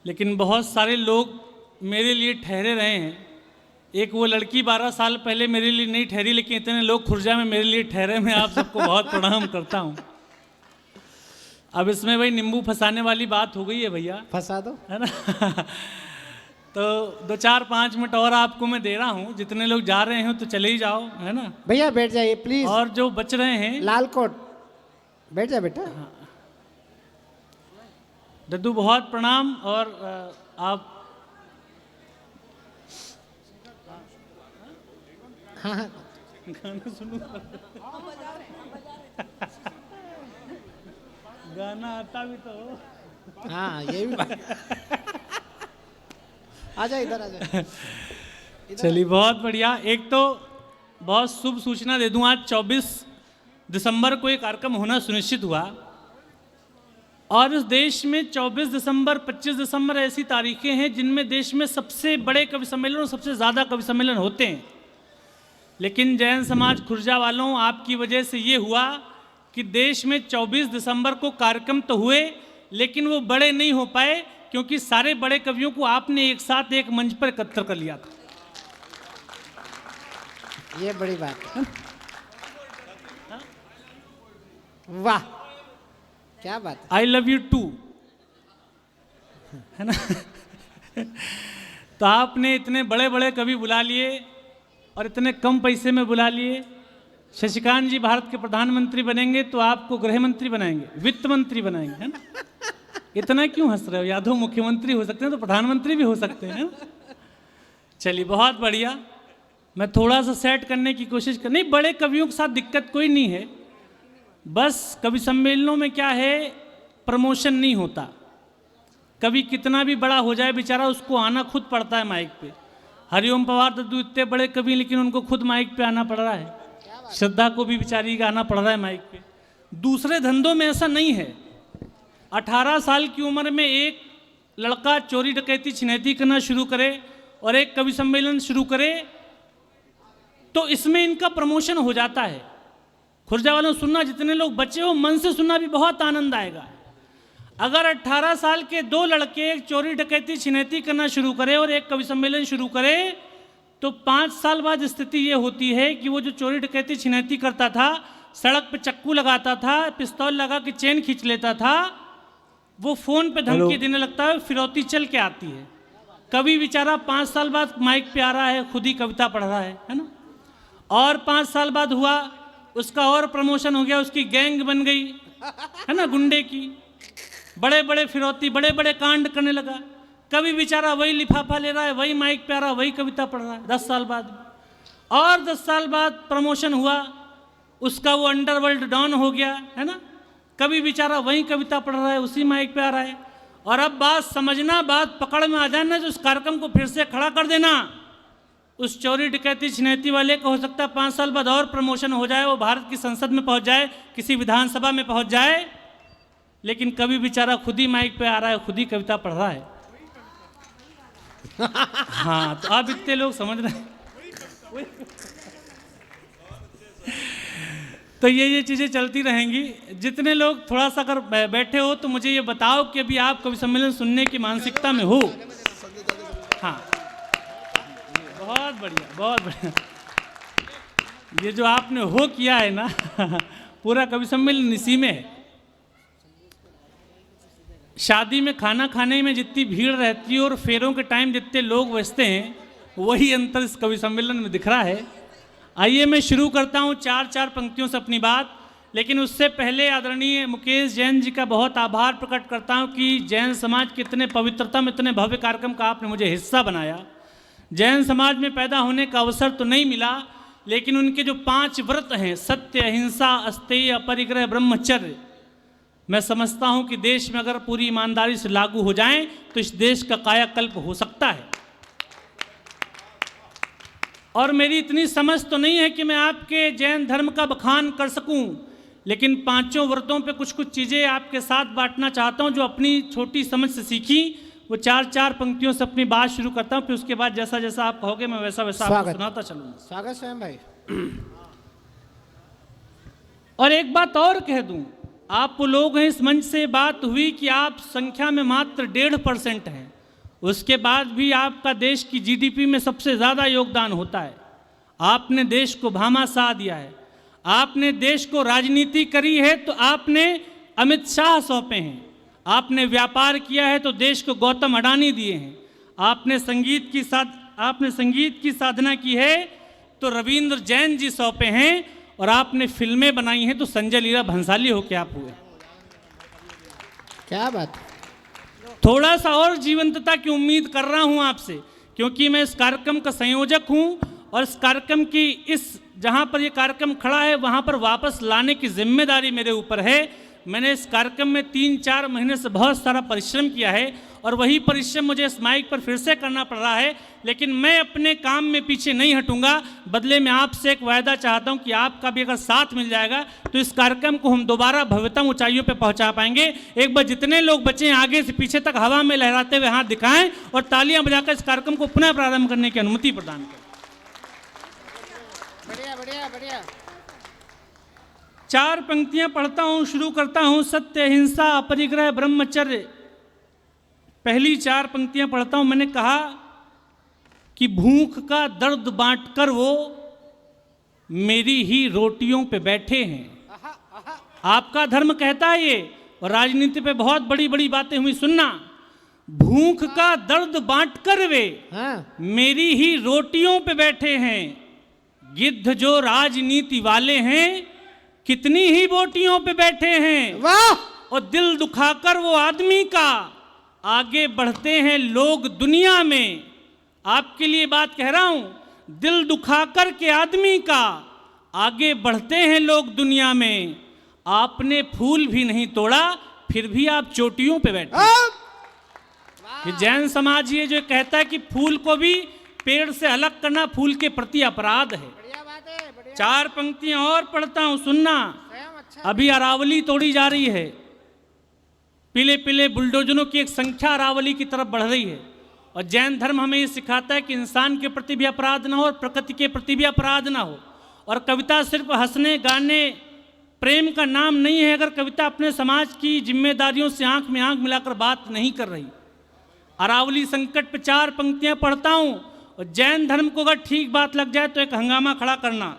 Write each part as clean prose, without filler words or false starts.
लेकिन बहुत सारे लोग मेरे लिए ठहरे रहे हैं। एक वो लड़की 12 साल पहले मेरे लिए नहीं ठहरी, लेकिन इतने लोग खुर्जा में मेरे लिए ठहरे। मैं आप सबको बहुत प्रणाम करता हूँ। अब इसमें भाई नींबू फंसाने वाली बात हो गई है भैया, फंसा दो, है ना। तो 2-4-5 मिनट और आपको मैं दे रहा हूँ। जितने लोग जा रहे हैं तो चले ही जाओ, है ना। भैया बैठ जाइए प्लीज। और जो बच रहे हैं, लाल कोट बैठ जा बेटा। दद्दू बहुत प्रणाम। और आप हाँ हाँ गाना सुनो। गाना आता भी तो हो। हाँ ये भी बात। आजा इधर आजा। चलिए बहुत बढ़िया। एक तो बहुत शुभ सूचना दे दूं, आज 24 दिसंबर को एक कार्यक्रम होना सुनिश्चित हुआ। और इस देश में 24 दिसंबर 25 दिसंबर ऐसी तारीखें हैं जिनमें देश में सबसे बड़े कवि सम्मेलन और सबसे ज़्यादा कवि सम्मेलन होते हैं। लेकिन जैन समाज खुर्जा वालों, आपकी वजह से ये हुआ कि देश में 24 दिसंबर को कार्यक्रम तो हुए, लेकिन वो बड़े नहीं हो पाए, क्योंकि सारे बड़े कवियों को आपने एक साथ एक मंच पर एकत्र कर लिया था। ये बड़ी बात है। वाह क्या बात है। आई लव यू टू, है ना। तो आपने इतने बड़े बड़े कवि बुला लिए और इतने कम पैसे में बुला लिए। शशिकांत जी भारत के प्रधानमंत्री बनेंगे तो आपको गृह मंत्री बनाएंगे, वित्त मंत्री बनाएंगे, है ना। इतना क्यों हंस रहे हो? यादव मुख्यमंत्री हो सकते हैं तो प्रधानमंत्री भी हो सकते हैं। चलिए बहुत बढ़िया। मैं थोड़ा सा सेट करने की कोशिश कर, नहीं बड़े कवियों के साथ दिक्कत कोई नहीं है, बस कवि सम्मेलनों में क्या है, प्रमोशन नहीं होता। कवि कितना भी बड़ा हो जाए बेचारा, उसको आना खुद पड़ता है माइक पे। हरिओम पवार दद्दू इतने बड़े कवि, लेकिन उनको खुद माइक पे आना पड़ रहा है। श्रद्धा को भी बेचारी का आना पड़ रहा है माइक पे। दूसरे धंधों में ऐसा नहीं है। 18 साल की उम्र में एक लड़का चोरी डकैती छिनैती करना शुरू करे और एक कवि सम्मेलन शुरू करे तो इसमें इनका प्रमोशन हो जाता है। खुर्जा वालों सुनना, जितने लोग बचे हो मन से सुनना, भी बहुत आनंद आएगा। अगर 18 साल के दो लड़के एक चोरी डकैती छिनैती करना शुरू करे और एक कवि सम्मेलन शुरू करे तो 5 साल बाद स्थिति ये होती है कि वो जो चोरी डकैती छिनैती करता था, सड़क पे चक्कू लगाता था, पिस्तौल लगा के चेन खींच लेता था, वो फोन पे धमकी देने लगता है, फिरौती चल के आती है। कवि बेचारा 5 साल बाद माइक पे आ रहा है, खुद ही कविता पढ़ रहा है ना। और 5 साल बाद हुआ उसका और प्रमोशन हो गया, उसकी गैंग बन गई, है ना, गुंडे की। बड़े बड़े फिरौती, बड़े बड़े कांड करने लगा। कभी बेचारा वही लिफाफा ले रहा है, वही माइक पे आ रहा है, वही कविता पढ़ रहा है 10 साल बाद। और 10 साल बाद प्रमोशन हुआ, उसका वो अंडरवर्ल्ड डॉन हो गया, है ना। कभी बेचारा वही कविता पढ़ रहा है, उसी माइक पे आ रहा है। और अब बात समझना, बात पकड़ में आ जाना, तो उस कार्यक्रम को फिर से खड़ा कर देना। उस चोरी डकैती छिनैती वाले को हो सकता है 5 साल बाद और प्रमोशन हो जाए, वो भारत की संसद में पहुंच जाए, किसी विधानसभा में पहुंच जाए, लेकिन कभी बेचारा खुद ही माइक पे आ रहा है, खुद ही कविता पढ़ रहा है। हाँ, तो आप इतने लोग समझ रहे हैं। तो ये चीज़ें चलती रहेंगी। जितने लोग थोड़ा सा अगर बैठे हो तो मुझे ये बताओ कि अभी आप कवि सम्मेलन सुनने की मानसिकता में हो। हाँ, बहुत बढ़िया, बहुत बढ़िया। ये जो आपने हो किया है ना, पूरा कवि सम्मेलन इसी में है। शादी में खाना खाने में जितनी भीड़ रहती है और फेरों के टाइम जितने लोग बचते हैं, वही अंतर इस कवि सम्मेलन में दिख रहा है। आइए मैं शुरू करता हूँ 4 पंक्तियों से अपनी बात, लेकिन उससे पहले आदरणीय मुकेश जैन जी का बहुत आभार प्रकट करता हूँ कि जैन समाज के इतने पवित्रतम, इतने भव्य कार्यक्रम का आपने मुझे हिस्सा बनाया। जैन समाज में पैदा होने का अवसर तो नहीं मिला, लेकिन उनके जो 5 व्रत हैं, सत्य, अहिंसा, अस्तेय, अपरिग्रह, ब्रह्मचर्य, मैं समझता हूं कि देश में अगर पूरी ईमानदारी से लागू हो जाएं तो इस देश का कायाकल्प हो सकता है। और मेरी इतनी समझ तो नहीं है कि मैं आपके जैन धर्म का बखान कर सकूं, लेकिन 5 व्रतों पे कुछ चीज़ें आपके साथ बांटना चाहता हूं जो अपनी छोटी समझ से सीखी। वो 4 पंक्तियों से अपनी बात शुरू करता हूं, फिर उसके बाद जैसा जैसा आप कहोगे मैं वैसा वैसा आपको सुनाता चलूंगा। स्वागत स्वयं भाई। और एक बात और कह दूं, आप लोग हैं, इस मंच से बात हुई कि आप संख्या में मात्र 1.5% हैं, उसके बाद भी आपका देश की जीडीपी में सबसे ज़्यादा योगदान होता है। आपने देश को भामाशाह दिया है, आपने देश को राजनीति करी है तो आपने अमित शाह सौंपे हैं, आपने व्यापार किया है तो देश को गौतम अडानी दिए हैं, आपने संगीत की साधना की है तो रविंद्र जैन जी सौंपे हैं, और आपने फिल्में बनाई हैं तो संजय लीला भंसाली होके आप हुए। क्या बात। थोड़ा सा और जीवंतता की उम्मीद कर रहा हूं आपसे, क्योंकि मैं इस कार्यक्रम का संयोजक हूं और इस कार्यक्रम की जहां पर ये कार्यक्रम खड़ा है वहां पर वापस लाने की जिम्मेदारी मेरे ऊपर है। मैंने इस कार्यक्रम में 3-4 महीने से बहुत सारा परिश्रम किया है और वही परिश्रम मुझे इस माइक पर फिर से करना पड़ रहा है, लेकिन मैं अपने काम में पीछे नहीं हटूंगा। बदले में आपसे एक वायदा चाहता हूं कि आपका भी अगर साथ मिल जाएगा तो इस कार्यक्रम को हम दोबारा भव्यतम ऊंचाइयों पर पहुंचा पाएंगे। एक बार जितने लोग बचे हैं आगे से पीछे तक हवा में लहराते हुए हाथ दिखाएं और तालियां बजाकर इस कार्यक्रम को पुनः प्रारंभ करने की अनुमति प्रदान करें। बढ़िया बढ़िया बढ़िया। 4 पंक्तियां पढ़ता हूं, शुरू करता हूं। सत्य, अहिंसा, अपरिग्रह, ब्रह्मचर्य। पहली 4 पंक्तियां पढ़ता हूं। मैंने कहा कि भूख का दर्द बांटकर वो मेरी ही रोटियों पे बैठे हैं। आपका धर्म कहता है ये, और राजनीति पे बहुत बड़ी बड़ी बातें हुई, सुनना। भूख का दर्द बांटकर वे मेरी ही रोटियों पे बैठे हैं। गिद्ध जो राजनीति वाले हैं कितनी ही बोटियों पे बैठे हैं। वाह। और दिल दुखाकर वो आदमी का आगे बढ़ते हैं लोग दुनिया में। आपके लिए बात कह रहा हूं, दिल दुखाकर के आदमी का आगे बढ़ते हैं लोग दुनिया में। आपने फूल भी नहीं तोड़ा फिर भी आप चोटियों पे बैठे। ये जैन समाज ये जो कहता है कि फूल को भी पेड़ से अलग करना फूल के प्रति अपराध है। 4 पंक्तियां और पढ़ता हूं, सुनना। अभी अरावली तोड़ी जा रही है, पीले पीले बुलडोजरों की एक संख्या अरावली की तरफ बढ़ रही है, और जैन धर्म हमें ये सिखाता है कि इंसान के प्रति भी अपराध ना हो और प्रकृति के प्रति भी अपराध ना हो। और कविता सिर्फ हंसने गाने प्रेम का नाम नहीं है अगर कविता अपने समाज की जिम्मेदारियों से आंख में आंख मिलाकर बात नहीं कर रही। अरावली संकट पे 4 पंक्तियां पढ़ता हूं, और जैन धर्म को अगर ठीक बात लग जाए तो एक हंगामा खड़ा करना।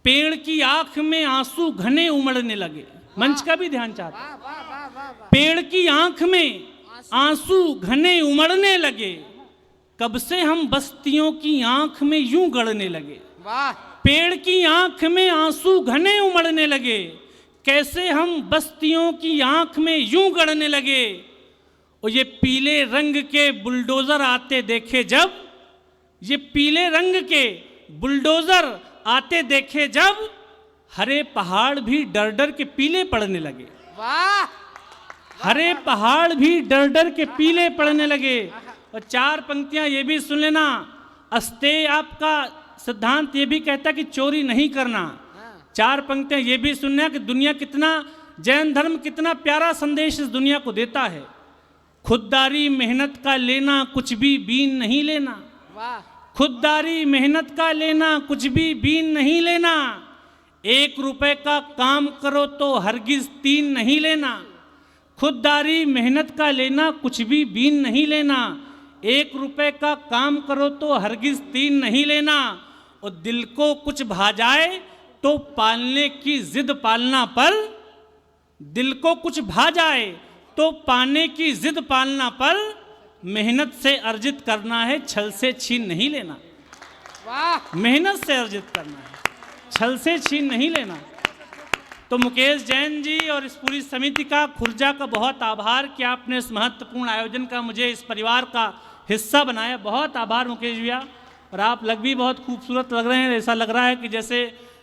पेड़ की आंख में आंसू घने उमड़ने लगे। मंच का भी ध्यान चाहता। पेड़ की आंख में आंसू घने उमड़ने लगे, कब से हम बस्तियों की आंख में यूं गड़ने लगे। पेड़ की आंख में आंसू घने उमड़ने लगे, कैसे हम बस्तियों की आंख में यूं गड़ने लगे। और ये पीले रंग के बुलडोजर आते देखे जब, ये पीले रंग के बुलडोजर आते देखे जब, हरे पहाड़ भी डर डर के पीले पड़ने लगे। वाह। हरे पहाड़ भी डर डर के पीले पड़ने लगे। और 4 पंक्तियां ये भी सुन लेना। अस्ते आपका सिद्धांत ये भी कहता है कि चोरी नहीं करना। 4 पंक्तियां ये भी सुनना कि दुनिया कितना, जैन धर्म कितना प्यारा संदेश इस दुनिया को देता है। खुददारी मेहनत का लेना कुछ भी बीन नहीं लेना। खुददारी मेहनत का लेना कुछ भी बीन नहीं लेना। 1 रुपए का काम करो तो हरगिज 3 नहीं लेना। खुददारी मेहनत का लेना कुछ भी बीन नहीं लेना। 1 रुपए का काम करो तो हरगिज 3 नहीं लेना। और दिल को कुछ भा जाए तो पालने की जिद पालना पर, दिल को कुछ भा जाए तो पाने की जिद पालना पर, मेहनत से अर्जित करना है छल से छीन नहीं लेना। वाह। मेहनत से अर्जित करना है, छल से छीन नहीं लेना। तो मुकेश जैन जी और इस पूरी समिति का, खुर्जा का बहुत आभार कि आपने इस महत्वपूर्ण आयोजन का मुझे इस परिवार का हिस्सा बनाया। बहुत आभार मुकेश भैया। और आप लग भी बहुत खूबसूरत लग रहे हैं। ऐसा लग रहा है कि जैसे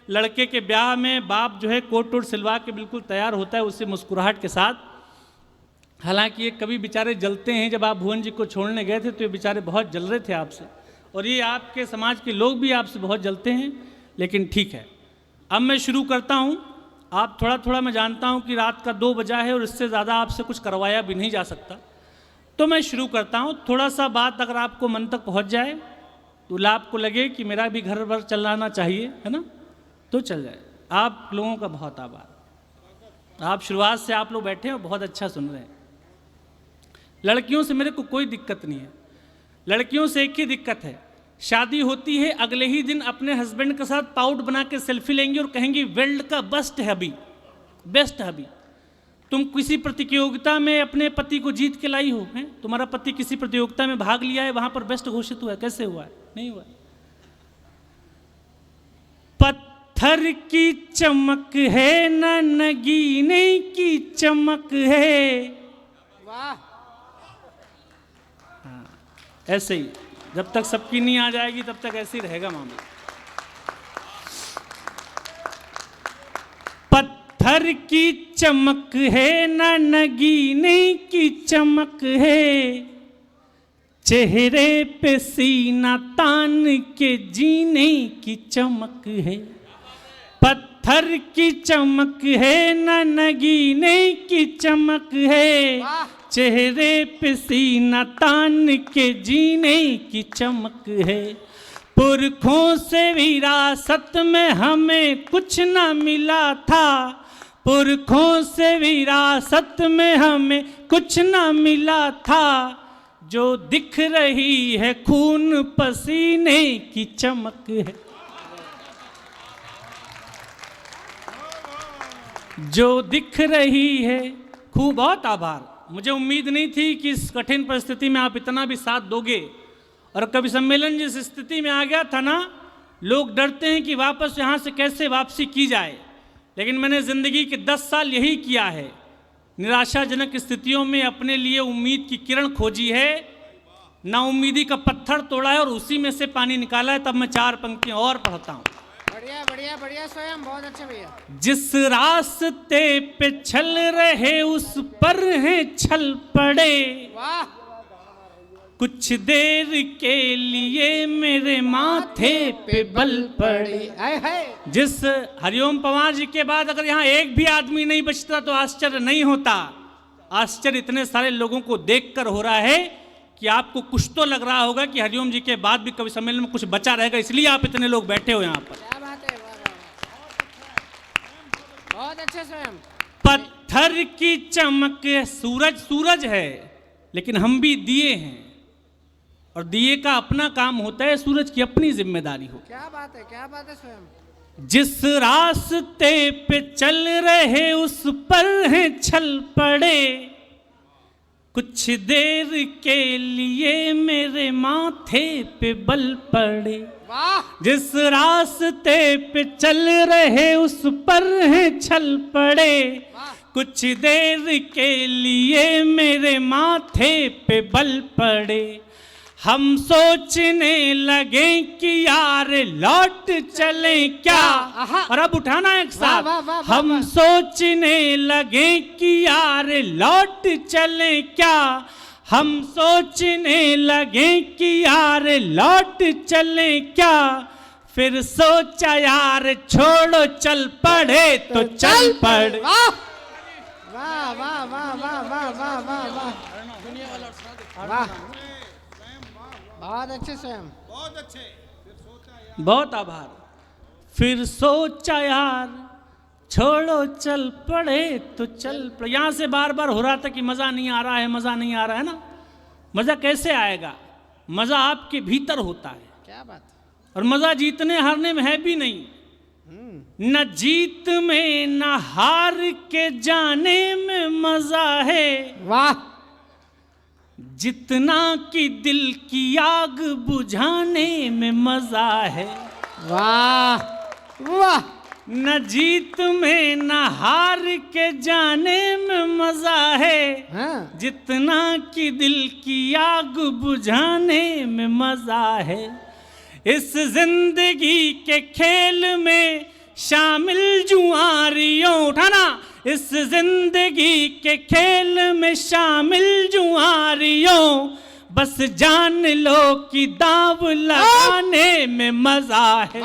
लड़के के ब्याह में बाप जो है कोट वोट सिलवा के बिल्कुल तैयार होता है उससे मुस्कुराहट के साथ। हालांकि ये कभी बेचारे जलते हैं। जब आप भुवन जी को छोड़ने गए थे तो ये बेचारे बहुत जल रहे थे आपसे, और ये आपके समाज के लोग भी आपसे बहुत जलते हैं, लेकिन ठीक है। अब मैं शुरू करता हूँ। आप थोड़ा थोड़ा, मैं जानता हूँ कि रात का 2 बजा है और इससे ज़्यादा आपसे कुछ करवाया भी नहीं जा सकता, तो मैं शुरू करता हूँ। थोड़ा सा बात अगर आपको मन तक पहुँच जाए तो आपको लगे कि मेरा भी घर भर चलाना चाहिए, है ना, तो चल जाए। आप लोगों का बहुत आभार। आप शुरुआत से आप लोग बैठे हो, बहुत अच्छा सुन रहे हैं। लड़कियों से मेरे को कोई दिक्कत नहीं है। लड़कियों से एक ही दिक्कत है, शादी होती है अगले ही दिन अपने हस्बैंड के साथ पाउट बना के सेल्फी लेंगी और कहेंगी वर्ल्ड का बेस्ट है अभी, बेस्ट है अभी। तुम किसी प्रतियोगिता में अपने पति को जीत के लाई हो, हैं? तुम्हारा पति किसी प्रतियोगिता में भाग लिया है, वहां पर बेस्ट घोषित हुआ है, कैसे हुआ है? नहीं हुआ है। पत्थर की चमक है न नगीने की चमक है। वाह, ऐसे ही जब तक सबकी नहीं आ जाएगी तब तक ऐसे ही रहेगा मामला। पत्थर की चमक है न नगीने की चमक है, चेहरे पे सीना तान के जीने की चमक है। पत्थर की चमक है न नगीने की चमक है, चेहरे पे सीना तान के जीने की चमक है। पुरखों से विरासत में हमें कुछ न मिला था, पुरखों से विरासत में हमें कुछ न मिला था, जो दिख रही है खून पसीने की चमक है। जो दिख रही है खूब। बहुत आभार। मुझे उम्मीद नहीं थी कि इस कठिन परिस्थिति में आप इतना भी साथ दोगे। और कवि सम्मेलन जिस स्थिति में आ गया था ना, लोग डरते हैं कि वापस यहाँ से कैसे वापसी की जाए, लेकिन मैंने ज़िंदगी के 10 साल यही किया है। निराशाजनक स्थितियों में अपने लिए उम्मीद की किरण खोजी है, नाउम्मीदी का पत्थर तोड़ा है और उसी में से पानी निकाला है। तब मैं 4 पंक्तियाँ और पढ़ता हूँ। बढ़िया बढ़िया बढ़िया स्वयं, बहुत अच्छे भैया। जिस रास्ते पे चल रहे उस पर है छल पड़े, वाह, कुछ देर के लिए मेरे माथे पे बल पड़े। जिस हरिओम पवार जी के बाद अगर यहाँ एक भी आदमी नहीं बचता तो आश्चर्य नहीं होता। आश्चर्य इतने सारे लोगों को देखकर हो रहा है कि आपको कुछ तो लग रहा होगा कि हरिओम जी के बाद भी कवि सम्मेलन में कुछ बचा रहेगा, इसलिए आप इतने लोग बैठे हो यहाँ पर। क्या बात है, वाह वाह, बहुत अच्छे स्वयं। पत्थर की चमक, सूरज सूरज है लेकिन हम भी दिए हैं, और दिए का अपना काम होता है, सूरज की अपनी जिम्मेदारी हो। क्या बात है स्वयं। जिस रास्ते पे चल रहे उस पर है छल पड़े, कुछ देर के लिए मेरे माथे पे बल पड़े। वाह, जिस रास्ते पे चल रहे उस पर है छल पड़े, कुछ देर के लिए मेरे माथे पे बल पड़े। हम सोचने लगे कि यार लौट चले क्या, और अब उठाना एक साथ। हम सोचने लगे कि यार लौट चले क्या, हम सोचने लगे कि यार लौट चले क्या, फिर सोचा यार छोड़ो चल पड़े तो चल पड़े। वाह वाह वाह वाह वाह वाह वाह वाह वाह वाह, बहुत अच्छे स्वयं, बहुत अच्छे। बहुत आभार। फिर सोचा यार छोड़ो चल पड़े तो चल पड़े। यहाँ से बार बार हो रहा था कि मज़ा नहीं आ रहा है, मज़ा नहीं आ रहा है ना। मज़ा कैसे आएगा? मज़ा आपके भीतर होता है। क्या बात। और मज़ा जीतने हारने में है भी नहीं, न जीत में न हार के जाने में मज़ा है। वाह, जितना कि दिल की आग बुझाने में मजा है। वाह वाह, न जीत में न हार के जाने में मजा है, हाँ। जितना कि दिल की आग बुझाने में मजा है। इस जिंदगी के खेल में शामिल जुआरियों, उठाना, इस जिंदगी के खेल में शामिल जुआरियों, बस जान लो कि दाव लगाने में मजा है।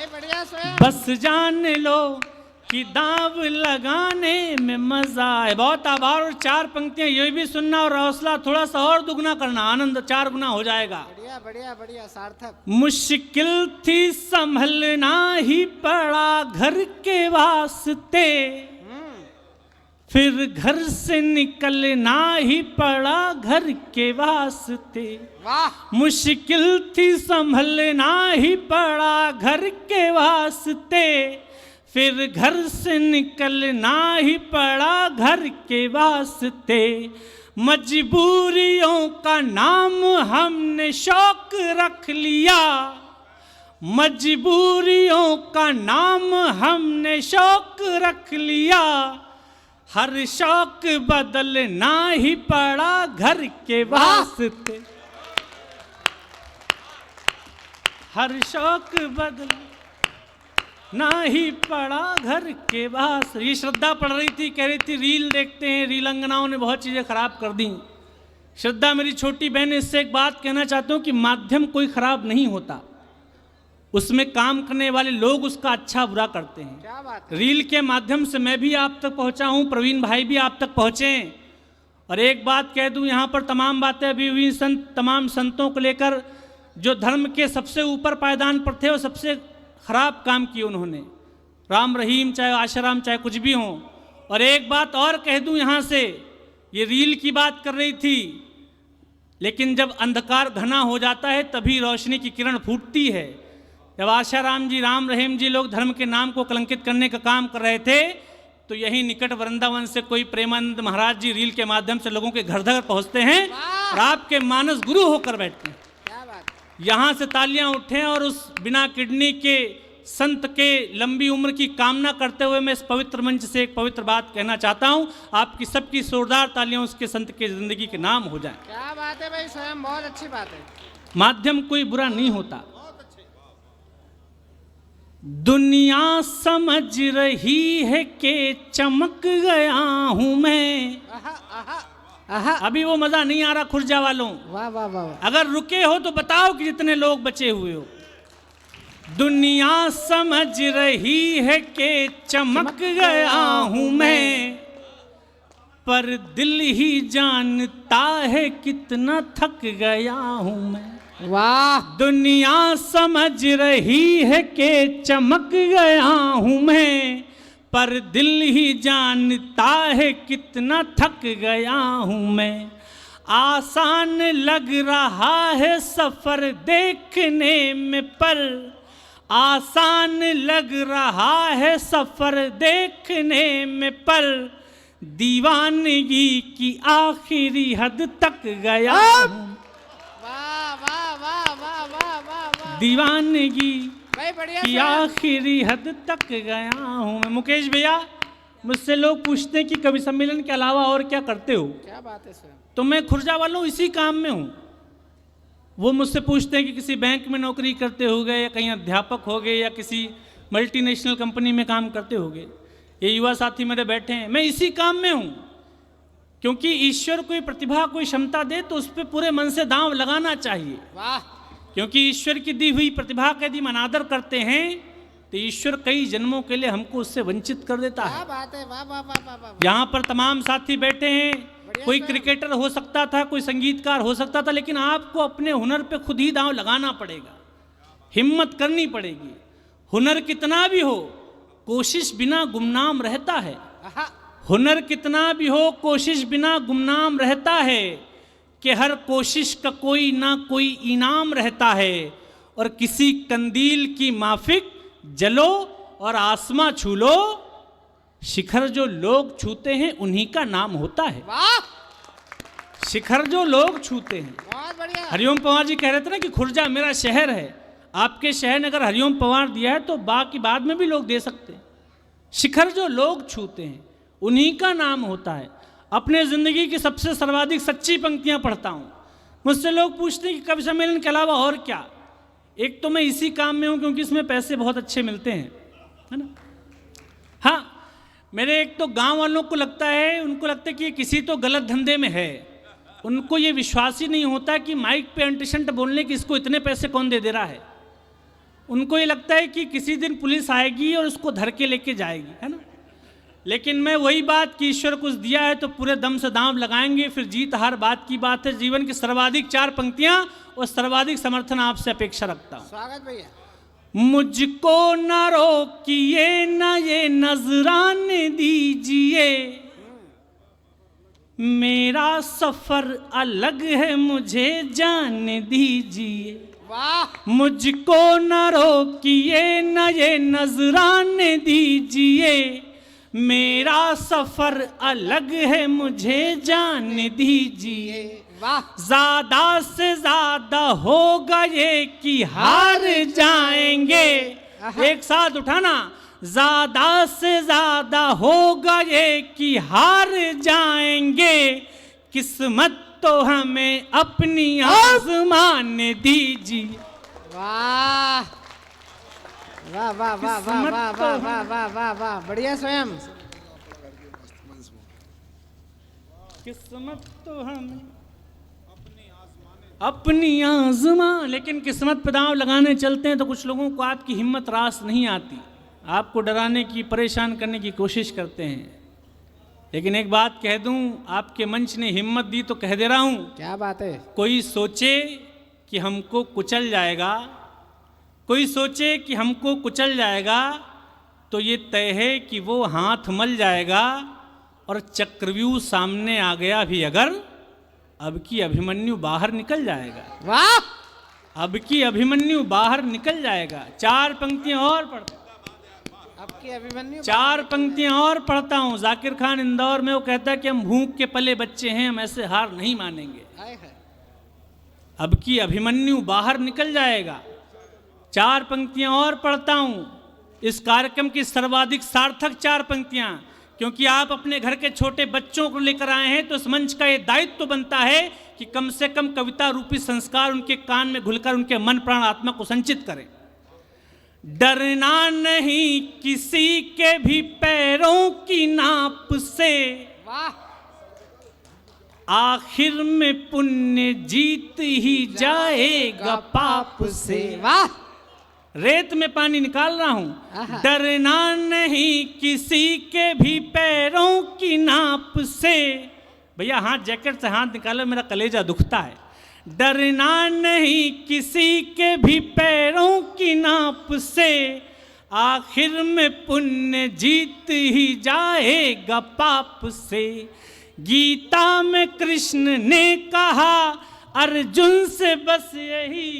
बढ़िया स्वयं। बस जान लो कि दाव लगाने में मजा है। बहुत आभार। और 4 पंक्तियां ये भी सुनना और हौसला थोड़ा सा और दुगना करना, आनंद 4 गुना हो जाएगा। बढ़िया बढ़िया बढ़िया, सार्थक। मुश्किल थी संभलना ही पड़ा घर के वास्ते, फिर घर से निकलना ही पड़ा घर के वास्ते। वाह। मुश्किल थी संभलना ही पड़ा घर के वास्ते, फिर घर से निकलना ही पड़ा घर के वास्ते। मजबूरियों का नाम हमने शौक रख लिया, मजबूरियों का नाम हमने शौक रख लिया, हर शौक बदलना ही पड़ा घर के वास्ते, हर शौक बदलना ही पड़ा घर के वास्ते। ये श्रद्धा पढ़ रही थी, कह रही थी रील देखते हैं, रीलंगनाओं ने बहुत चीज़ें खराब कर दी। श्रद्धा मेरी छोटी बहन, इससे एक बात कहना चाहता हूँ कि माध्यम कोई खराब नहीं होता, उसमें काम करने वाले लोग उसका अच्छा बुरा करते हैं। क्या बात है। रील के माध्यम से मैं भी आप तक पहुंचा हूं, प्रवीण भाई भी आप तक पहुंचे। और एक बात कह दूं, यहाँ पर तमाम बातें अभी हुई, तमाम संतों को लेकर जो धर्म के सबसे ऊपर पायदान पर थे वो सबसे खराब काम किए उन्होंने, राम रहीम चाहे आशाराम चाहे कुछ भी हों। और एक बात और कह दूं यहाँ से, ये रील की बात कर रही थी, लेकिन जब अंधकार घना हो जाता है तभी रोशनी की किरण फूटती है। जब आशाराम जी, राम रहीम जी लोग धर्म के नाम को कलंकित करने का काम कर रहे थे, तो यही निकट वृंदावन से कोई प्रेमानंद महाराज जी रील के माध्यम से लोगों के घर घर पहुंचते हैं और आपके मानस गुरु होकर बैठते हैं। क्या बात। यहाँ से तालियां उठें और उस बिना किडनी के संत के लंबी उम्र की कामना करते हुए मैं इस पवित्र मंच से एक पवित्र बात कहना चाहता हूँ, आपकी सबकी जोरदार तालियां उसके संत के जिंदगी के नाम हो जाएं। क्या बात है भाई, स्वयं बहुत अच्छी बात है। माध्यम कोई बुरा नहीं होता। दुनिया समझ रही है कि चमक गया हूं मैं। आहा, आहा, आहा। अभी वो मजा नहीं आ रहा खुर्जा वालों। वाह वाह वाह वाह। अगर रुके हो तो बताओ कि जितने लोग बचे हुए हो। दुनिया समझ रही है कि चमक गया हूं मैं, पर दिल ही जानता है कितना थक गया हूं मैं। वाह। दुनिया समझ रही है कि चमक गया हूं मैं, पर दिल ही जानता है कितना थक गया हूं मैं। आसान लग रहा है सफर देखने में, पर आसान लग रहा है सफर देखने में, पर दीवानगी की आखिरी हद तक गया हूं। वाह वाह वाह वाह वाह वाह वाह। दीवानगी भाई बढ़िया की आखिरी हद तक गया हूं मैं। मुकेश भैया, मुझसे लोग पूछते हैं कि कवि सम्मेलन के अलावा और क्या करते हो। क्या बात है स्वयं। तो मैं खुर्जा वालों इसी काम में हूं। वो मुझसे पूछते हैं कि किसी बैंक में नौकरी करते होगे या कहीं अध्यापक हो गए या किसी मल्टीनेशनल कंपनी में काम करते होगे। ये युवा साथी मेरे बैठे हैं, मैं इसी काम में हूं। क्योंकि ईश्वर कोई प्रतिभा कोई क्षमता दे तो उस पर पूरे मन से दांव लगाना चाहिए। वाह। क्योंकि ईश्वर की दी हुई प्रतिभा का यदि हम अनादर करते हैं तो ईश्वर कई जन्मों के लिए हमको उससे वंचित कर देता है। क्या बात है। वाह वाह वाह वाह वाह। यहाँ पर तमाम साथी बैठे हैं, कोई क्रिकेटर हो सकता था, कोई संगीतकार हो सकता था, लेकिन आपको अपने हुनर पे खुद ही दांव लगाना पड़ेगा, हिम्मत करनी पड़ेगी। हुनर कितना भी हो कोशिश बिना गुमनाम रहता है। आहा। हुनर कितना भी हो कोशिश बिना गुमनाम रहता है, कि हर कोशिश का कोई ना कोई इनाम रहता है। और किसी कंदील की माफिक जलो और आसमां छू लो, शिखर जो लोग छूते हैं उन्हीं का नाम होता है। वाह। शिखर जो लोग छूते हैं। बहुत बढ़िया। हरिओम पवार जी कह रहे थे ना कि खुर्जा मेरा शहर है। आपके शहर ने अगर हरिओम पवार दिया है तो बाकी बाद में भी लोग दे सकते हैं। शिखर जो लोग छूते हैं उन्हीं का नाम होता है। अपने ज़िंदगी की सबसे सर्वाधिक सच्ची पंक्तियां पढ़ता हूँ। मुझसे लोग पूछते हैं कि कवि सम्मेलन के अलावा और क्या। एक तो मैं इसी काम में हूँ क्योंकि इसमें पैसे बहुत अच्छे मिलते हैं, है ना। हाँ, मेरे एक तो गांव वालों को लगता है, उनको लगता है कि ये किसी तो गलत धंधे में है। उनको ये विश्वास ही नहीं होता कि माइक पे अंटिशंट बोलने की इसको इतने पैसे कौन दे दे रहा है। उनको ये लगता है कि किसी दिन पुलिस आएगी और उसको धर के लेके जाएगी, है ना। लेकिन मैं वही बात कि ईश्वर कुछ दिया है तो पूरे दम से दांव लगाएंगे, फिर जीत हार बात की बात है। जीवन की सर्वाधिक 4 पंक्तियां और सर्वाधिक समर्थन आपसे अपेक्षा रखता हूं। स्वागत भैया। मुझको न रोकिए न ये नजराने दीजिए, मेरा सफर अलग है मुझे जाने दीजिए। वाह मुझको न रोकिए न ये नजराने दीजिए, मेरा सफर अलग है मुझे जाने दीजिए। वाह ज्यादा से ज्यादा होगा ये कि हार जाएंगे। एक साथ उठाना, ज्यादा से ज्यादा होगा ये कि हार जाएंगे, किस्मत तो हमें अपनी आजमाने दीजिए। वाह वाह वाह वाह वाह वाह वाह वाह वाह वाह वाह, बढ़िया स्वयं। किस्मत तो हमें अपनी आजमा, लेकिन किस्मत पे दांव लगाने चलते हैं तो कुछ लोगों को आपकी हिम्मत रास नहीं आती, आपको डराने की, परेशान करने की कोशिश करते हैं। लेकिन एक बात कह दूं, आपके मंच ने हिम्मत दी तो कह दे रहा हूं, क्या बात है। कोई सोचे कि हमको कुचल जाएगा, कोई सोचे कि हमको कुचल जाएगा, तो ये तय है कि वो हाथ मल जाएगा। और चक्रव्यूह सामने आ गया भी अगर, अब की अभिमन्यु बाहर निकल जाएगा। वाह अब की अभिमन्यु बाहर निकल जाएगा। 4 पंक्तियां और पढ़ता, अब की अभिमन्यु 4 पंक्तियां और पढ़ता हूं। जाकिर खान इंदौर में वो कहता है कि हम भूख के पले बच्चे हैं, हम ऐसे हार नहीं मानेंगे। हाय हाय। अब की अभिमन्यु बाहर निकल जाएगा। 4 पंक्तियां और पढ़ता हूं। इस कार्यक्रम की सर्वाधिक सार्थक 4 पंक्तियां, क्योंकि आप अपने घर के छोटे बच्चों को लेकर आए हैं, तो इस मंच का ये दायित्व तो बनता है कि कम से कम कविता रूपी संस्कार उनके कान में घुलकर उनके मन प्राण आत्मा को संचित करें। डरना नहीं किसी के भी पैरों की नाप से, वाह आखिर में पुण्य जीत ही जाएगा पाप से। वाह रेत में पानी निकाल रहा हूं। डरना नहीं किसी के भी पैरों की नाप से, भैया हाथ जैकेट से हाथ निकालो, मेरा कलेजा दुखता है। डरना नहीं किसी के भी पैरों की नाप से, आखिर में पुण्य जीत ही जाएगा पाप से। गीता में कृष्ण ने कहा अर्जुन से बस यही,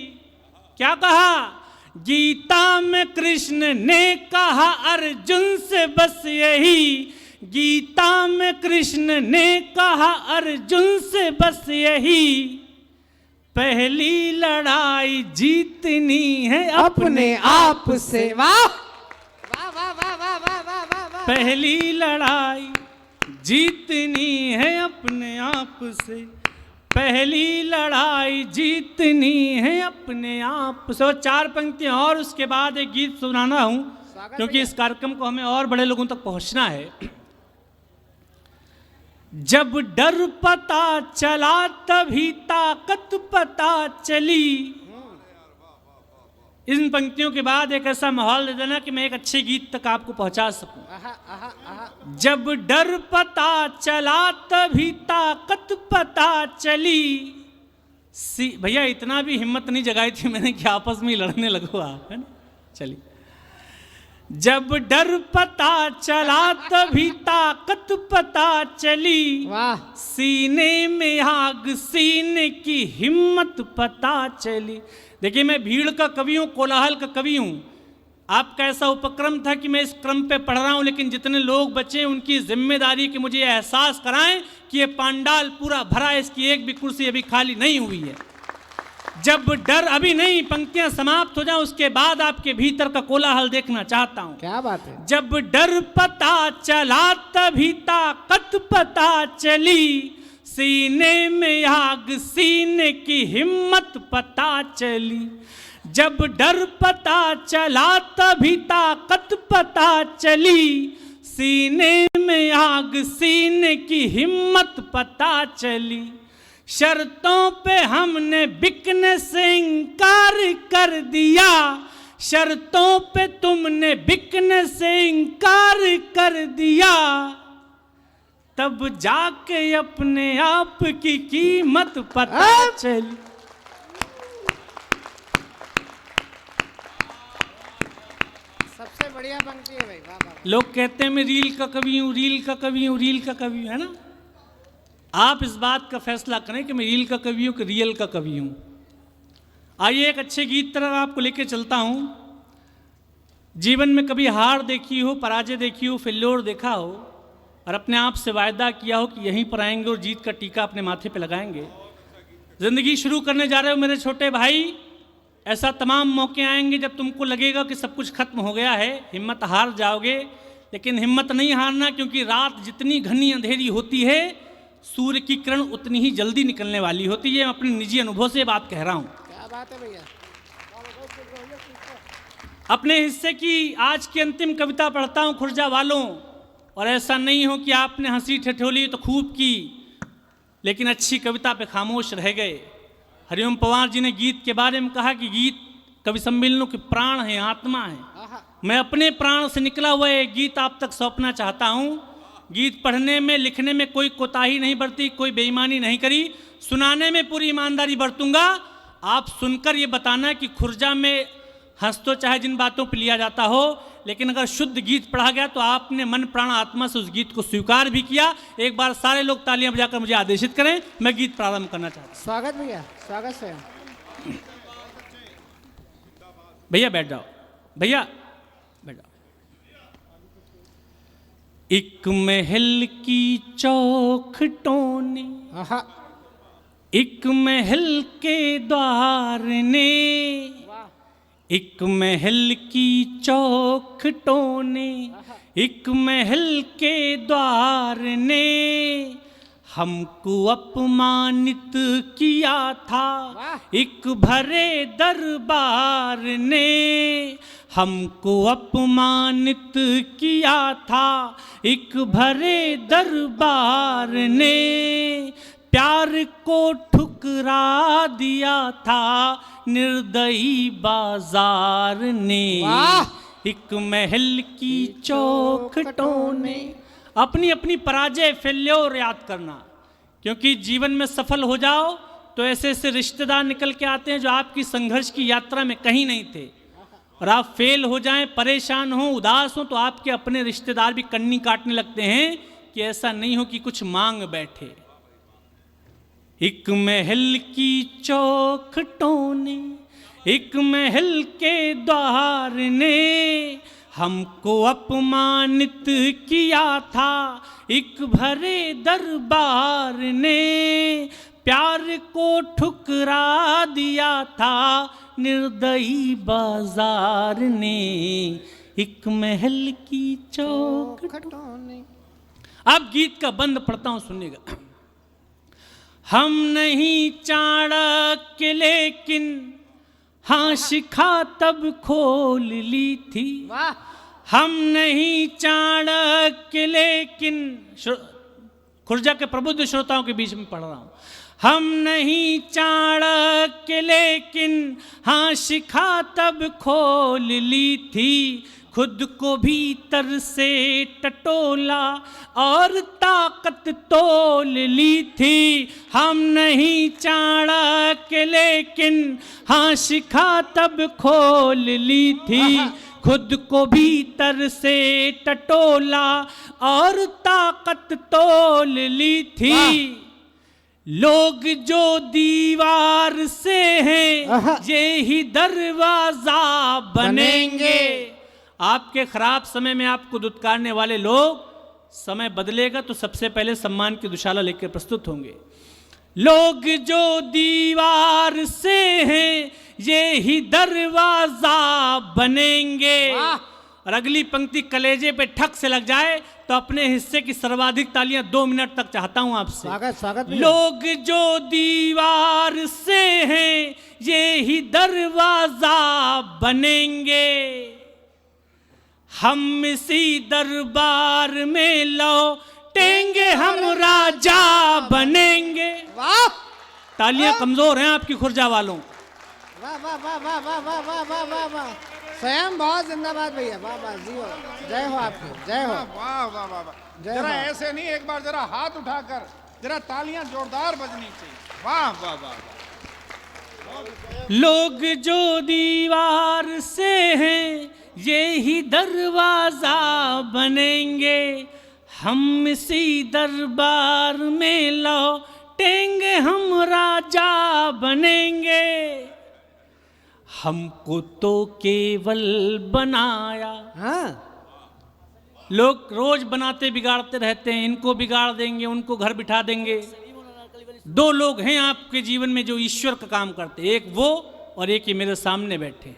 क्या कहा? गीता में कृष्ण ने कहा अर्जुन से बस यही, गीता में कृष्ण ने कहा अर्जुन से बस यही, पहली लड़ाई जीतनी है अपने आप से। वाह वाह वाह वाह वाह वाह वाह वाह वाह। पहली लड़ाई जीतनी है अपने आप से, पहली लड़ाई जीतनी है अपने आप से। और 4 पंक्तियां और उसके बाद एक गीत सुनाना हूं, क्योंकि इस कार्यक्रम को हमें और बड़े लोगों तक पहुंचना है। जब डर पता चला तभी ताकत पता चली। इन पंक्तियों के बाद एक ऐसा माहौल दे देना कि मैं एक अच्छे गीत तक आपको पहुंचा सकूं। जब डर पता चला तभी ताकत पता चली। भैया इतना भी हिम्मत नहीं जगाई थी मैंने कि आपस में ही लड़ने लगो आप, है ना? चलिए। जब डर पता चला तभी ताकत पता चली। वाह सीने में आग, सीने की हिम्मत पता चली। देखिए मैं भीड़ का कवि हूँ, कोलाहल का कवि हूँ। आपका ऐसा उपक्रम था कि मैं इस क्रम पे पढ़ रहा हूँ, लेकिन जितने लोग बचे उनकी जिम्मेदारी कि मुझे एहसास कराएं कि ये पांडाल पूरा भरा है, इसकी एक भी कुर्सी अभी खाली नहीं हुई है। जब डर, अभी नहीं, पंक्तियां समाप्त हो जाए उसके बाद आपके भीतर का कोलाहल देखना चाहता हूं। क्या बात है। जब डर पता चला तभी ताकत पता चली। सीने में आग, सीने की हिम्मत पता चली। जब डर पता चला तभी ताकत पता चली। सीने में आग, सीने की हिम्मत पता चली। शर्तों पे हमने बिकने से इनकार कर दिया। शर्तों पे तुमने बिकने से इनकार कर दिया, तब जाके अपने आप की कीमत पता चली। सबसे बढ़िया पंक्ति है भाई, वाह वाह। लोग कहते हैं मैं रील का कवि हूं, रील का कवि हूं, रील का कवि हूं, है ना। आप इस बात का फैसला करें कि मैं रील का कवि हूं कि रियल का कवि हूं। आइए एक अच्छे गीत तरह आपको लेके चलता हूं। जीवन में कभी हार देखी हो, पराजय देखी हो, फेल्योर देखा हो, और अपने आप से वायदा किया हो कि यहीं पर आएंगे और जीत का टीका अपने माथे पे लगाएंगे। जिंदगी शुरू करने जा रहे हो मेरे छोटे भाई, ऐसा तमाम मौके आएंगे जब तुमको लगेगा कि सब कुछ खत्म हो गया है, हिम्मत हार जाओगे। लेकिन हिम्मत नहीं हारना, क्योंकि रात जितनी घनी अंधेरी होती है, सूर्य की किरण उतनी ही जल्दी निकलने वाली होती है। मैं अपने निजी अनुभव से बात कह रहा हूँ। क्या बात है भैया। अपने हिस्से की आज की अंतिम कविता पढ़ता हूँ खुर्जा वालों। और ऐसा नहीं हो कि आपने हंसी ठिठोली तो खूब की, लेकिन अच्छी कविता पे खामोश रह गए। हरिओम पवार जी ने गीत के बारे में कहा कि गीत कवि सम्मेलनों के प्राण है, आत्मा है। मैं अपने प्राण से निकला हुआ एक गीत आप तक सौंपना चाहता हूँ। गीत पढ़ने में, लिखने में कोई कोताही नहीं बरती, कोई बेईमानी नहीं करी, सुनाने में पूरी ईमानदारी बरतूंगा। आप सुनकर ये बताना कि खुर्जा में हंस तो चाहे जिन बातों पर लिया जाता हो, लेकिन अगर शुद्ध गीत पढ़ा गया तो आपने मन प्राण आत्मा से उस गीत को स्वीकार भी किया। एक बार सारे लोग तालियां बजाकर मुझे आदेशित करें, मैं गीत प्रारंभ करना चाहता हूं। स्वागत भैया, स्वागत से। भैया बैठ जाओ, भैया बैठ जाओ। एक महल की चौखटों ने, एक महल के द्वार ने, एक महल की चौखटों ने, एक महल के द्वार ने हमको अपमानित किया था एक भरे दरबार ने। हमको अपमानित किया था एक भरे दरबार ने। प्यार को ठुकरा दिया था निर्दयी बाजार ने। एक महल की चौखटों ने। अपनी अपनी पराजय, फेल्योर याद करना, क्योंकि जीवन में सफल हो जाओ तो ऐसे ऐसे रिश्तेदार निकल के आते हैं जो आपकी संघर्ष की यात्रा में कहीं नहीं थे। और आप फेल हो जाएं, परेशान हो, उदास हो, तो आपके अपने रिश्तेदार भी कन्नी काटने लगते हैं कि ऐसा नहीं हो कि कुछ मांग बैठे। एक महल की चौखटों ने, एक महल के द्वार ने हमको अपमानित किया था एक भरे दरबार ने। प्यार को ठुकरा दिया था निर्दयी बाजार ने। एक महल की चौखटों ने। अब गीत का बंद पढ़ता हूं, सुनिएगा। हम नहीं चाणक्य लेकिन हाँ शिखा तब खोल ली थी। हम नहीं चाणक्य लेकिन, खुर्जा के प्रबुद्ध श्रोताओं के बीच में पढ़ रहा हूं। हम नहीं चाणक्य लेकिन हाँ शिखा तब खोल ली थी। खुद को भीतर से टटोला और ताकत तोल ली थी। हम नहीं चाणक्य लेकिन हाँ शिखा तब खोल ली थी। खुद को भीतर से टटोला और ताकत तोल ली थी। लोग जो दीवार से हैं ये ही दरवाजा बनेंगे। आपके खराब समय में आपको दुत्कारने वाले लोग, समय बदलेगा तो सबसे पहले सम्मान की दुशाला लेकर प्रस्तुत होंगे। लोग जो दीवार से हैं ये ही दरवाजा बनेंगे। और अगली पंक्ति कलेजे पे ठक से लग जाए तो अपने हिस्से की सर्वाधिक तालियां 2 मिनट तक चाहता हूं आपसे। स्वागत स्वागत। लोग जो दीवार से हैं ये ही दरवाजा बनेंगे। हम इसी दरबार में लौटेंगे, हम राजा बनेंगे। वाह, तालियां कमजोर हैं आपकी खुर्जा वालों। वाह वाह वाह वाह वाह वाह वाह वाह वाह वाह। स्वयं बहुत जिंदाबाद भैया, वाह वाह जी हो, जय हो आपकी, जय हो। वाह वाह वाह वाह, जय जरा हो। ऐसे नहीं, एक बार जरा हाथ उठाकर जरा तालियां जोरदार बजनी चाहिए। वाह वाह वाह वाह। लोग जो दीवार से हैं ये ही दरवाजा बनेंगे, हम इसी दरबार में लौटेंगे, हम राजा बनेंगे। हमको तो केवल बनाया, हाँ लोग रोज बनाते बिगाड़ते रहते हैं, इनको बिगाड़ देंगे, उनको घर बिठा देंगे। दो लोग हैं आपके जीवन में जो ईश्वर का काम करते हैं, एक वो और एक ही मेरे सामने बैठे हैं।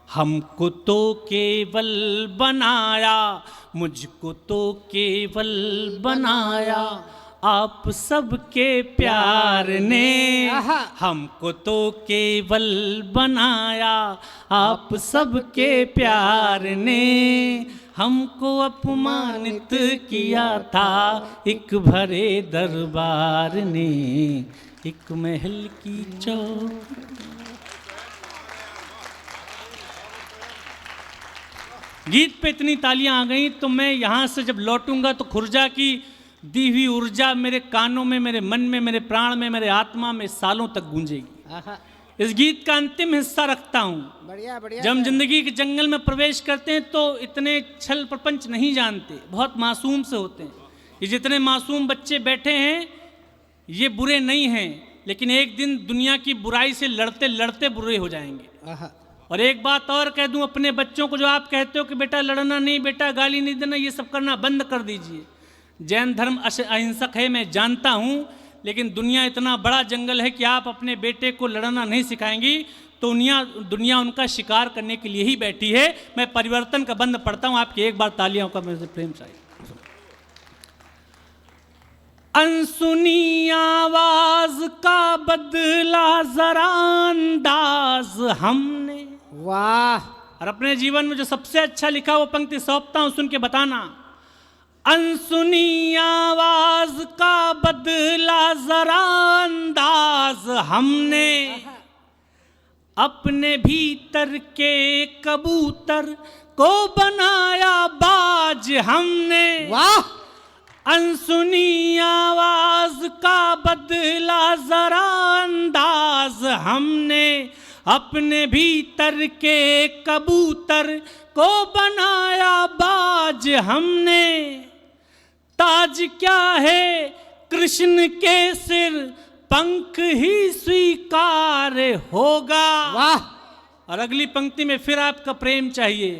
हमको तो केवल बनाया, मुझको तो केवल बनाया आप सबके प्यार ने। हमको तो केवल बनाया आप सबके प्यार ने, हमको अपमानित किया था एक भरे दरबार ने, एक महल की चौक। गीत पे इतनी तालियां आ गई तो मैं यहाँ से जब लौटूंगा तो खुर्जा की दी हुई ऊर्जा मेरे कानों में, मेरे मन में, मेरे प्राण में, मेरे आत्मा में सालों तक गूंजेगी। आहा, इस गीत का अंतिम हिस्सा रखता हूँ। बढ़िया बढ़िया। जब हम जिंदगी के जंगल में प्रवेश करते हैं तो इतने छल प्रपंच नहीं जानते, बहुत मासूम से होते हैं। ये जितने मासूम बच्चे बैठे हैं ये बुरे नहीं हैं, लेकिन एक दिन दुनिया की बुराई से लड़ते लड़ते बुरे हो जाएंगे। आहा, और एक बात और कह दूं अपने बच्चों को, जो आप कहते हो कि बेटा लड़ना नहीं, बेटा गाली नहीं देना, ये सब करना बंद कर दीजिए। जैन धर्म अहिंसक है, मैं जानता हूँ, लेकिन दुनिया इतना बड़ा जंगल है कि आप अपने बेटे को लड़ना नहीं सिखाएंगी तो दुनिया उनका शिकार करने के लिए ही बैठी है। मैं परिवर्तन का बंद पढ़ता हूँ, आपकी एक बार तालियों का मेरे से प्रेम चाहिए। अनसुनी आवाज का बदला जरा अंदाज हमने। वाह, और अपने जीवन में जो सबसे अच्छा लिखा वो पंक्ति सौंपता हूं, सुन के बताना। अनसुनी आवाज का बदला जरा अंदाज हमने, अपने भीतर के कबूतर को बनाया बाज हमने। वाह, अनसुनी आवाज का बदला जरा अंदाज हमने, अपने भीतर के कबूतर को बनाया बाज हमने। ताज क्या है कृष्ण के सिर, पंख ही स्वीकार होगा। वाह, और अगली पंक्ति में फिर आपका प्रेम चाहिए।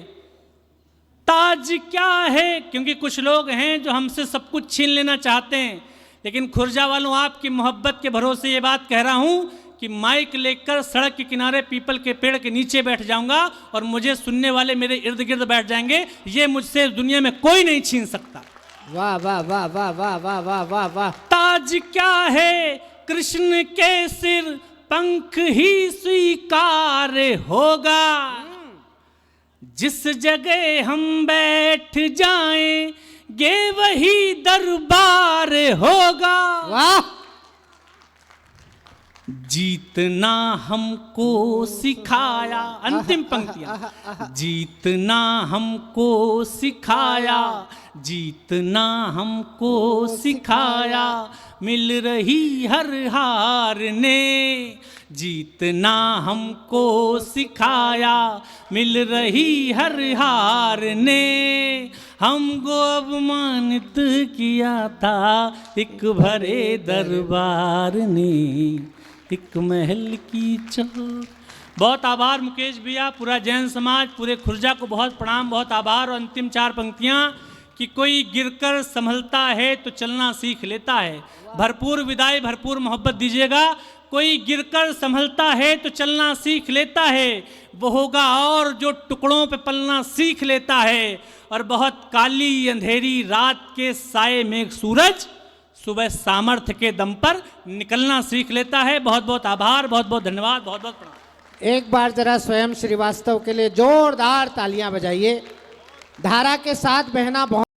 ताज क्या है, क्योंकि कुछ लोग हैं जो हमसे सब कुछ छीन लेना चाहते हैं, लेकिन खुर्जा वालों आपकी मोहब्बत के भरोसे ये बात कह रहा हूं कि माइक लेकर सड़क के किनारे पीपल के पेड़ के नीचे बैठ जाऊंगा और मुझे सुनने वाले मेरे इर्द गिर्द बैठ जाएंगे। ये मुझसे दुनिया में कोई नहीं छीन सकता। वाह वाह वाह वाह वाह वाह वाह वाह वाह। ताज क्या है कृष्ण के सिर, पंख ही स्वीकार होगा। जिस जगह हम बैठ जाएंगे वही दरबार होगा। वाह, जीतना हमको सिखाया, अंतिम पंक्तियां। जीतना हमको सिखाया, जीतना हमको सिखाया, मिल रही हर हार ने। जीतना हमको सिखाया, मिल रही हर हार ने। हमको अपमानित किया था एक भरे दरबार ने, एक महल की चौक। बहुत आभार मुकेश भैया, पूरा जैन समाज, पूरे खुर्जा को बहुत प्रणाम, बहुत आभार। और अंतिम चार पंक्तियाँ कि कोई गिरकर संभलता है तो चलना सीख लेता है। भरपूर विदाई, भरपूर मोहब्बत दीजिएगा। कोई गिरकर संभलता है तो चलना सीख लेता है, वो होगा और जो टुकड़ों पे पलना सीख लेता है। और बहुत काली अंधेरी रात के साए में सूरज सुबह सामर्थ्य के दम पर निकलना सीख लेता है। बहुत बहुत आभार, बहुत बहुत धन्यवाद, बहुत बहुत प्रणाम। एक बार जरा स्वयं श्रीवास्तव के लिए जोरदार तालियां बजाइए। धारा के साथ बहना बहुत